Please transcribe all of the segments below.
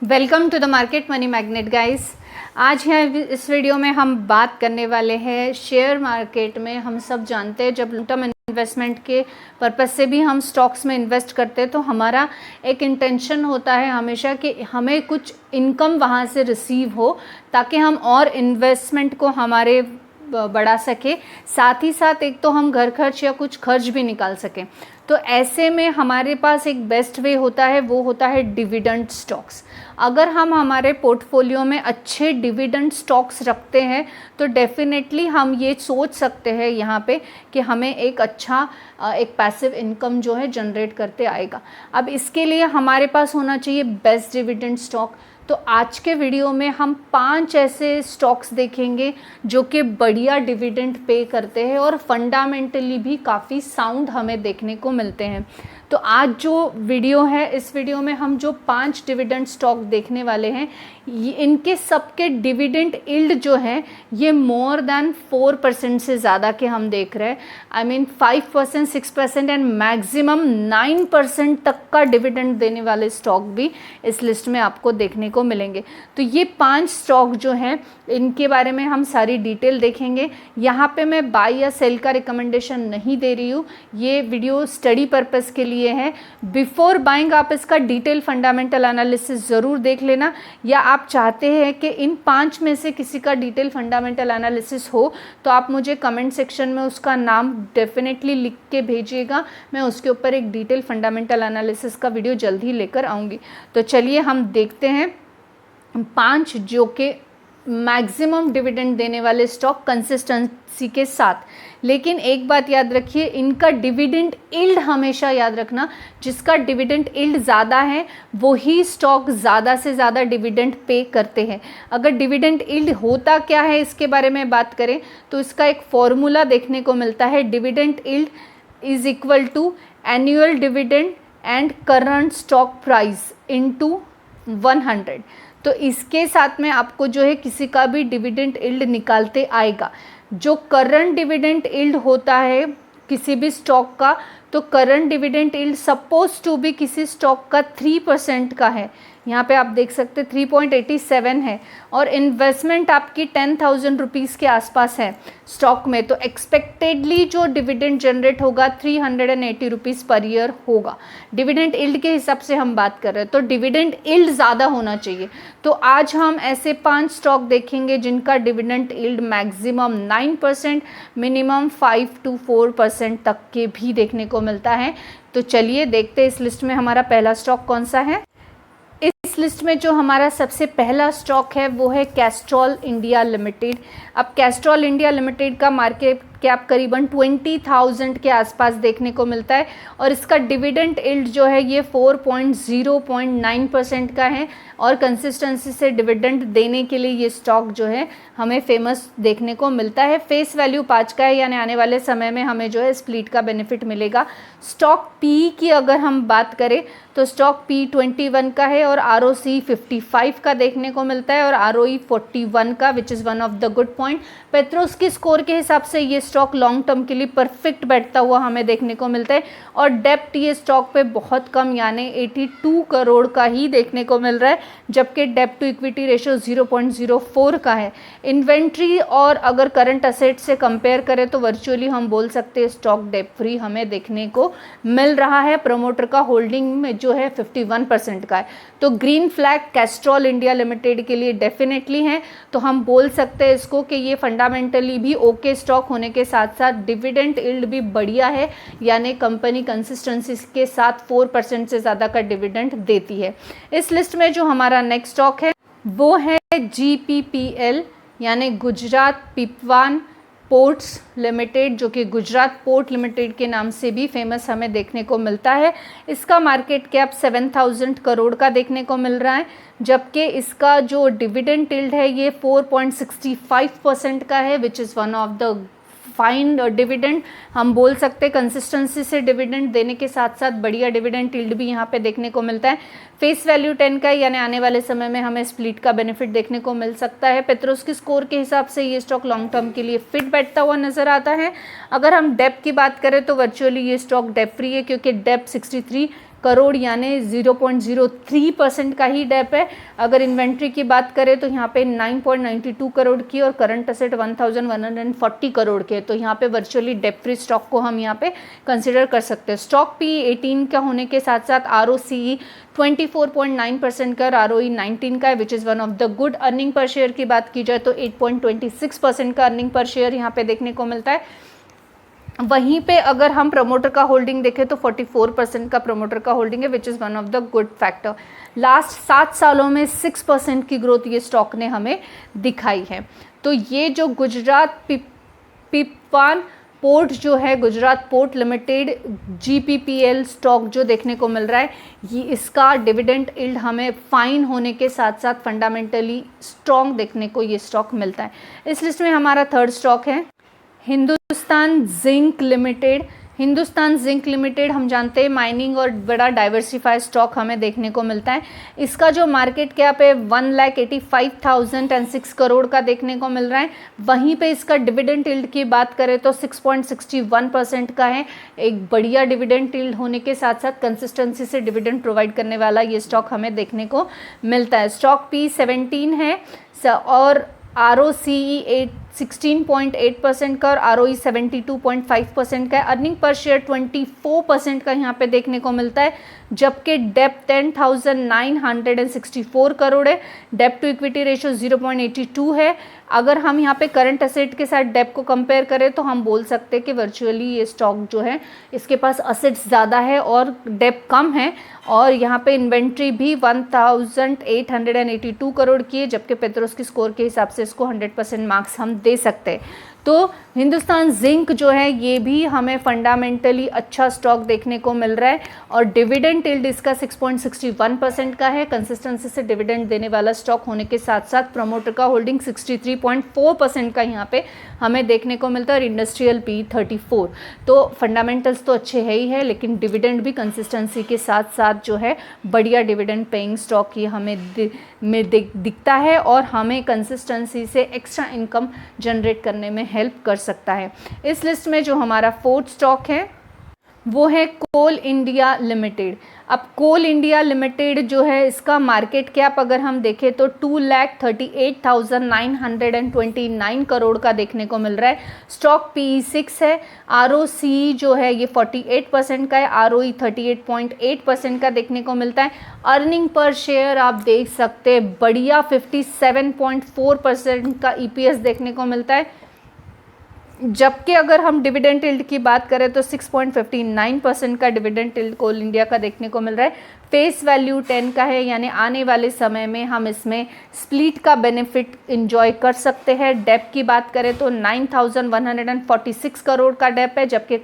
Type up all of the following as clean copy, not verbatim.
Welcome to the market money magnet guys. आज है इस वीडियो में हम बात करने वाले हैं शेयर मार्केट में। हम सब जानते हैं जब लॉन्ग टर्म इन्वेस्टमेंट के पर्पस से भी हम स्टॉक्स में इन्वेस्ट करते हैं तो हमारा एक इंटेंशन होता है हमेशा कि हमें कुछ इनकम वहाँ से रिसीव हो ताकि हम और इन्वेस्टमेंट को हमारे बढ़ा सके, साथ ही साथ एक तो हम घर खर्च या कुछ खर्च भी निकाल सकें। तो ऐसे में हमारे पास एक बेस्ट वे होता है, वो होता है डिविडेंड स्टॉक्स। अगर हम हमारे पोर्टफोलियो में अच्छे डिविडेंड स्टॉक्स रखते हैं तो डेफिनेटली हम ये सोच सकते हैं यहाँ पे कि हमें एक अच्छा एक पैसिव इनकम जो है जनरेट करते आएगा। अब इसके लिए हमारे पास होना चाहिए बेस्ट डिविडेंड स्टॉक। तो आज के वीडियो में हम 5 ऐसे स्टॉक्स देखेंगे जो कि बढ़िया डिविडेंड पे करते हैं और फंडामेंटली भी काफ़ी साउंड हमें देखने को मिलते हैं। तो आज जो वीडियो है, इस वीडियो में हम जो 5 डिविडेंड स्टॉक देखने वाले हैं, इनके सबके डिविडेंड यील्ड जो है ये मोर देन 4% से ज़्यादा के हम देख रहे हैं। आई मीन 5%, 6% एंड मैक्सिमम 9% तक का डिविडेंड देने वाले स्टॉक भी इस लिस्ट में आपको देखने को मिलेंगे। तो ये 5 स्टॉक जो हैं इनके बारे में हम सारी डिटेल देखेंगे। यहाँ पे मैं बाय या सेल का रिकमेंडेशन नहीं दे रही हूँ, ये वीडियो स्टडी पर्पस के लिए है। बिफोर बाइंग आप इसका डिटेल फंडामेंटल एनालिसिस ज़रूर देख लेना, या आप चाहते हैं कि इन 5 में से किसी का डिटेल फंडामेंटल एनालिसिस हो तो आप मुझे कमेंट सेक्शन में उसका नाम डेफिनेटली लिख के भेजिएगा। मैं उसके ऊपर एक डिटेल फंडामेंटल एनालिसिस का वीडियो जल्द ही लेकर आऊँगी। तो चलिए हम देखते हैं 5 जो कि मैक्सिमम डिविडेंड देने वाले स्टॉक कंसिस्टेंसी के साथ। लेकिन एक बात याद रखिए, इनका डिविडेंड यील्ड हमेशा याद रखना, जिसका डिविडेंड यील्ड ज़्यादा है वही स्टॉक ज़्यादा से ज़्यादा डिविडेंड पे करते हैं। अगर डिविडेंड यील्ड होता क्या है इसके बारे में बात करें तो इसका एक फॉर्मूला देखने को मिलता है, dividend yield is equal to annual dividend and current stock price into 100। तो इसके साथ में आपको जो है किसी का भी डिविडेंड यील्ड निकालते आएगा। जो करंट डिविडेंड यील्ड होता है किसी भी स्टॉक का, तो current dividend yield suppose to भी किसी स्टॉक का 3% का है। यहाँ पे आप देख सकते 3.87 है और इन्वेस्टमेंट आपकी 10,000 रुपीज़ के आसपास है स्टॉक में, तो एक्सपेक्टेडली जो डिविडेंड जनरेट होगा 380 रुपीज़ पर ईयर होगा। डिविडेंड यील्ड के हिसाब से हम बात कर रहे हैं, तो डिविडेंड यील्ड ज़्यादा होना चाहिए। तो आज हम ऐसे 5 स्टॉक देखेंगे जिनका dividend yield maximum 9%, minimum 5 to 4% तक के भी देखने को मिलता है। तो चलिए देखते हैं इस लिस्ट में हमारा पहला स्टॉक कौन सा है। इस लिस्ट में जो हमारा सबसे पहला स्टॉक है वो है कैस्ट्रॉल इंडिया लिमिटेड। अब कैस्ट्रॉल इंडिया लिमिटेड का मार्केट कैप करीबन 20,000 के आसपास देखने को मिलता है और इसका डिविडेंड यील्ड जो है ये 4.09% का है और कंसिस्टेंसी से डिविडेंड देने के लिए ये स्टॉक जो है हमें फेमस देखने को मिलता है। फेस वैल्यू 5 का है, यानी आने वाले समय में हमें जो है स्प्लिट का बेनिफिट मिलेगा। स्टॉक पी की अगर हम बात करें तो स्टॉक पी 21 का है और ROC 55 का देखने को मिलता है और ROE 41 का, which is one of the good point. Petronski score के हिसाब से ये स्टॉक लॉन्ग टर्म के लिए परफेक्ट बैठता हुआ हमें देखने को मिलता है और डेप्ट ये स्टॉक पे बहुत कम, यानी 82 करोड़ का ही देखने को मिल रहा है, जबकि डेप्ट टू इक्विटी रेशियो 0.04 का है। इन्वेंट्री और अगर करंट असेट से कंपेयर करें तो वर्चुअली हम बोल सकते हैं स्टॉक डेप्ट फ्री हमें देखने को मिल रहा है। प्रमोटर का होल्डिंग में जो है 51% का है। तो green flag Castrol India limited के लिए डेफिनेटली है। तो हम बोल सकते हैं इसको कि ये फंडामेंटली भी ओके स्टॉक होने के साथ साथ डिविडेंड यील्ड भी बढ़िया है, यानी कंपनी कंसिस्टेंसी के साथ 4% से ज़्यादा का डिविडेंड देती है। इस लिस्ट में जो हमारा नेक्स्ट स्टॉक है वो है GPPL, यानी गुजरात पिपवान पोर्ट्स लिमिटेड, जो कि गुजरात पोर्ट लिमिटेड के नाम से भी फेमस हमें देखने को मिलता है। इसका मार्केट कैप 7,000 करोड़ का देखने को मिल रहा है, जबकि इसका जो डिविडेंड यील्ड है ये 4.65% का है, which is one of the fine dividend हम बोल सकते हैं। कंसिस्टेंसी से डिविडेंड देने के साथ साथ बढ़िया डिविडेंड यील्ड भी यहाँ पे देखने को मिलता है। फेस वैल्यू 10 का है, यानी आने वाले समय में हमें स्प्लिट का बेनिफिट देखने को मिल सकता है। पेट्रोस्की स्कोर के हिसाब से ये स्टॉक लॉन्ग टर्म के लिए फिट बैठता हुआ नजर आता है। अगर हम डेप की बात करें तो वर्चुअली ये स्टॉक डेप फ्री है, क्योंकि डेप 63 करोड़ यानी 0.03% का ही डेप है। अगर इन्वेंट्री की बात करें तो यहाँ पे 9.92 करोड़ की और करंट असेट 1140 करोड़ के, तो यहाँ पे वर्चुअली डेप फ्री स्टॉक को हम यहाँ पे कंसिडर कर सकते हैं। स्टॉक पी 18 का होने के साथ साथ ROCE 24.9% का और ROE 19 का है, which is one of the good. Earning per share की बात की जाए तो 8.26% का अर्निंग पर शेयर यहाँ पे देखने को मिलता है। वहीं पे अगर हम प्रमोटर का होल्डिंग देखें तो 44% का प्रमोटर का होल्डिंग है, which is one of the good factor. Last 7 सालों में 6% की ग्रोथ ये स्टॉक ने हमें दिखाई है। तो ये जो गुजरात पिपवान पोर्ट जो है, Gujarat port limited GPPL stock जो देखने को मिल रहा है, ये इसका डिविडेंड यील्ड हमें फाइन होने के साथ साथ फंडामेंटली स्ट्रॉन्ग देखने को ये स्टॉक मिलता है। इस लिस्ट में हमारा थर्ड स्टॉक है Hindustan zinc limited. Hindustan zinc limited हम जानते हैं माइनिंग और बड़ा डाइवर्सिफाइड स्टॉक हमें देखने को मिलता है। इसका जो मार्केट कैप है 1,85,006 करोड़ का देखने को मिल रहा है। वहीं पे इसका डिविडेंड यील्ड की बात करें तो 6.61% का है। एक बढ़िया डिविडेंड यील्ड होने के साथ साथ कंसिस्टेंसी से डिविडेंड प्रोवाइड करने वाला ये स्टॉक हमें देखने को मिलता है। स्टॉक P 17 है और ROCE 16.8% का और ROE 72.5% का है। अर्निंग पर शेयर 24% का यहाँ पे देखने को मिलता है, जबकि डेप 10,964 करोड़ है। डेप टू इक्विटी रेशियो 0.82 है। अगर हम यहाँ पे करंट असेट के साथ डेप को कंपेयर करें तो हम बोल सकते हैं कि वर्चुअली ये स्टॉक जो है इसके पास असेट्स ज़्यादा है और डेप कम है। और यहाँ पे इन्वेंट्री भी 1,882 करोड़ की है, जबकि पेट्रोस्की स्कोर के हिसाब से इसको 100% मार्क्स हम दे सकते हैं। तो हिंदुस्तान जिंक जो है ये भी हमें फंडामेंटली अच्छा स्टॉक देखने को मिल रहा है और डिविडेंड यील्ड इसका 6.61% का है। कंसिस्टेंसी से डिविडेंड देने वाला स्टॉक होने के साथ साथ प्रमोटर का होल्डिंग 63.4% का यहाँ पे हमें देखने को मिलता है और इंडस्ट्रियल P 34। तो फंडामेंटल्स तो अच्छे है ही है, लेकिन डिविडेंड भी कंसिस्टेंसी के साथ साथ जो है बढ़िया डिविडेंड पेइंग स्टॉक ये हमें दिखता है और हमें कंसिस्टेंसी से एक्स्ट्रा इनकम जनरेट करने में हेल्प कर सकता है। इस लिस्ट में जो हमारा फोर्थ स्टॉक है वो है कोल इंडिया लिमिटेड। अब कोल इंडिया लिमिटेड जो है इसका मार्केट कैप अगर हम देखें तो 2,38,929 करोड़ का देखने को मिल रहा है। स्टॉक PE 6 है। ROCE जो है ये 48% का है। ROE 38.8% का देखने को मिलता है। अर्निंग पर शेयर आप देख सकते हैं बढ़िया 57.4% का EPS देखने को मिलता है, जबकि अगर हम डिविडेंड यील्ड की बात करें तो 6.59% का डिविडेंड यील्ड कोल इंडिया का देखने को मिल रहा है। फेस वैल्यू 10 का है, यानी आने वाले समय में हम इसमें स्प्लिट का बेनिफिट एंजॉय कर सकते हैं। डेप की बात करें तो 9,146 करोड़ का डेप है, जबकि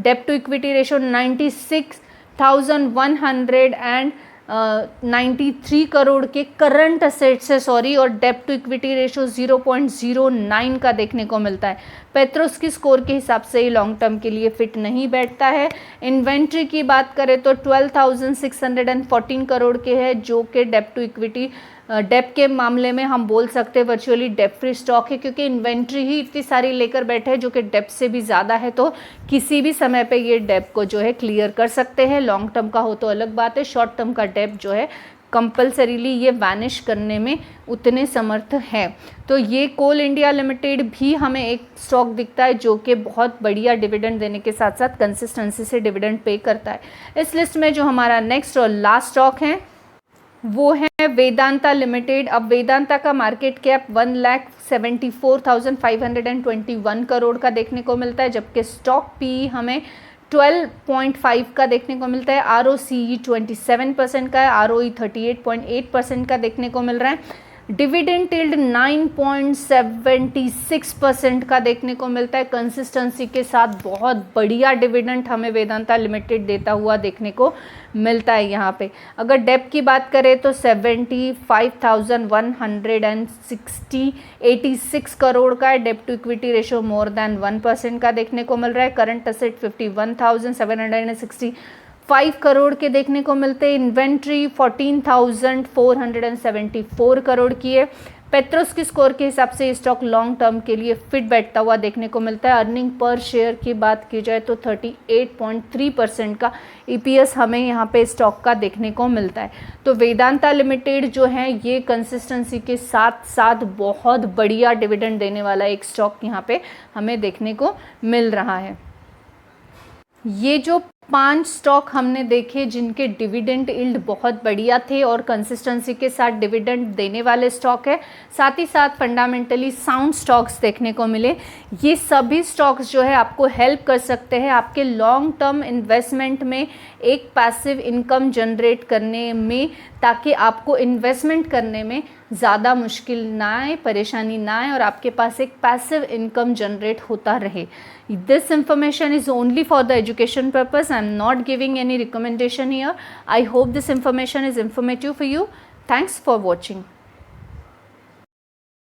debt to equity ratio 96,193 crore के करंट असेट्स है और डेप टू इक्विटी रेशियो 0.09 का देखने को मिलता है। पेट्रोस्की स्कोर के हिसाब से ये लॉन्ग टर्म के लिए फिट नहीं बैठता है। इन्वेंट्री की बात करें तो 12,614 करोड़ के है, जो कि डेप टू इक्विटी डेप के मामले में हम बोल सकते हैं वर्चुअली डेप फ्री स्टॉक है, क्योंकि इन्वेंट्री ही इतनी सारी लेकर बैठे हैं जो कि डेप से भी ज़्यादा है। तो किसी भी समय पे ये डेप को जो है क्लियर कर सकते हैं। लॉन्ग टर्म का हो तो अलग बात है, शॉर्ट टर्म का डेप जो है कंपल्सरीली ये वैनिश करने में उतने समर्थ है। तो ये कोल इंडिया लिमिटेड भी हमें एक स्टॉक दिखता है जो कि बहुत बढ़िया डिविडेंड देने के साथ साथ कंसिस्टेंसी से डिविडेंड पे करता है। इस लिस्ट में जो हमारा नेक्स्ट और लास्ट स्टॉक है वो है वेदांता लिमिटेड। अब वेदांता का मार्केट कैप 1,74,521 करोड़ का देखने को मिलता है, जबकि स्टॉक PE हमें 12.5 का देखने को मिलता है। ROCE 27% का है। ROE 38.8% का देखने को मिल रहा है। डिविडेंड यील्ड 9.76% का देखने को मिलता है। कंसिस्टेंसी के साथ बहुत बढ़िया डिविडेंड हमें वेदांता लिमिटेड देता हुआ देखने को मिलता है। यहाँ पे अगर डेप की बात करें तो 75,186 करोड़ का है। Debt to equity ratio more than 1% का देखने को मिल रहा है। करंट असेट 51,765 करोड़ के देखने को मिलते हैं। इन्वेंट्री 14,474 करोड़ की है। पेट्रोस की स्कोर के हिसाब से स्टॉक लॉन्ग टर्म के लिए फिट बैठता हुआ देखने को मिलता है। अर्निंग पर शेयर की बात की जाए तो 38.3% का EPS हमें यहाँ पे स्टॉक का देखने को मिलता है। तो वेदांता लिमिटेड जो है ये कंसिस्टेंसी के साथ साथ बहुत बढ़िया डिविडेंड देने वाला एक स्टॉक यहाँ पे हमें देखने को मिल रहा है। ये जो 5 स्टॉक हमने देखे जिनके डिविडेंड यील्ड बहुत बढ़िया थे और कंसिस्टेंसी के साथ डिविडेंड देने वाले स्टॉक है, साथ ही साथ फंडामेंटली साउंड स्टॉक्स देखने को मिले। ये सभी स्टॉक्स जो है आपको हेल्प कर सकते हैं आपके लॉन्ग टर्म इन्वेस्टमेंट में एक पैसिव इनकम जनरेट करने में, ताकि आपको इन्वेस्टमेंट करने में ज़्यादा मुश्किल ना आए, परेशानी ना आए और आपके पास एक पैसिव इनकम जनरेट होता रहे। This information is only for the education purpose. I am not giving any recommendation here. I hope this information is informative for you. Thanks for watching.